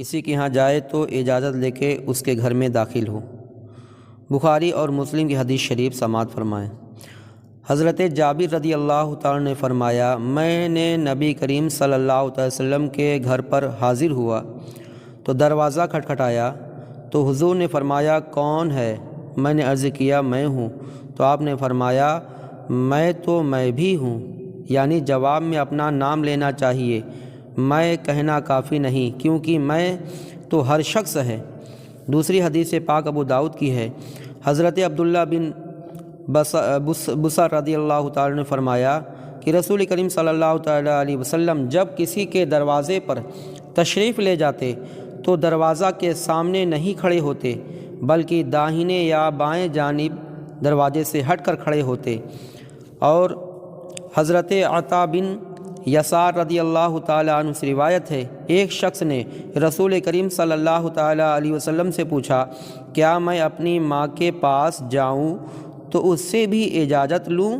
کسی کے ہاں جائے تو اجازت لے کے اس کے گھر میں داخل ہو۔ بخاری اور مسلم کی حدیث شریف سماعت فرمائیں۔ حضرت جابر رضی اللہ تعالیٰ نے فرمایا، میں نے نبی کریم صلی اللہ علیہ وسلم کے گھر پر حاضر ہوا تو دروازہ کھٹکھٹایا تو حضور نے فرمایا، کون ہے؟ میں نے عرض کیا، میں ہوں۔ تو آپ نے فرمایا، میں بھی ہوں، یعنی جواب میں اپنا نام لینا چاہیے، میں کہنا کافی نہیں، کیونکہ میں تو ہر شخص ہے۔ دوسری حدیث پاک ابو داؤد کی ہے۔ حضرت عبداللہ بن بصر رضی اللہ تعالیٰ نے فرمایا کہ رسول کریم صلی اللہ تعالیٰ علیہ وسلم جب کسی کے دروازے پر تشریف لے جاتے تو دروازہ کے سامنے نہیں کھڑے ہوتے، بلکہ داہنے یا بائیں جانب دروازے سے ہٹ کر کھڑے ہوتے۔ اور حضرت عطا بن یسار رضی اللہ تعالیٰ عنہ سے روایت ہے، ایک شخص نے رسول کریم صلی اللہ تعالیٰ علیہ وسلم سے پوچھا، کیا میں اپنی ماں کے پاس جاؤں تو اس سے بھی اجازت لوں؟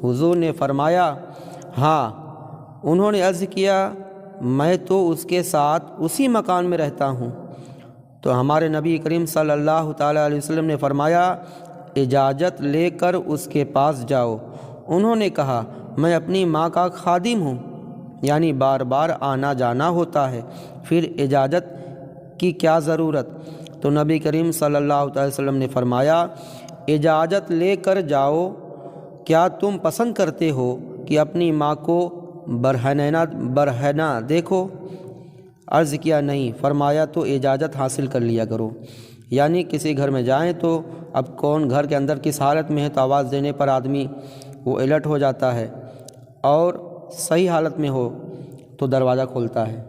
حضور نے فرمایا، ہاں۔ انہوں نے عرض کیا، میں تو اس کے ساتھ اسی مکان میں رہتا ہوں۔ تو ہمارے نبی کریم صلی اللہ تعالیٰ علیہ وسلم نے فرمایا، اجازت لے کر اس کے پاس جاؤ۔ انہوں نے کہا، میں اپنی ماں کا خادم ہوں، یعنی بار بار آنا جانا ہوتا ہے، پھر اجازت کی کیا ضرورت؟ تو نبی کریم صلی اللہ علیہ وسلم نے فرمایا، اجازت لے کر جاؤ۔ کیا تم پسند کرتے ہو کہ اپنی ماں کو برہنہ دیکھو؟ عرض کیا، نہیں۔ فرمایا، تو اجازت حاصل کر لیا کرو، یعنی کسی گھر میں جائیں تو اب کون گھر کے اندر کس حالت میں ہے تو آواز دینے پر آدمی وہ الرٹ ہو جاتا ہے، اور صحیح حالت میں ہو تو دروازہ کھولتا ہے۔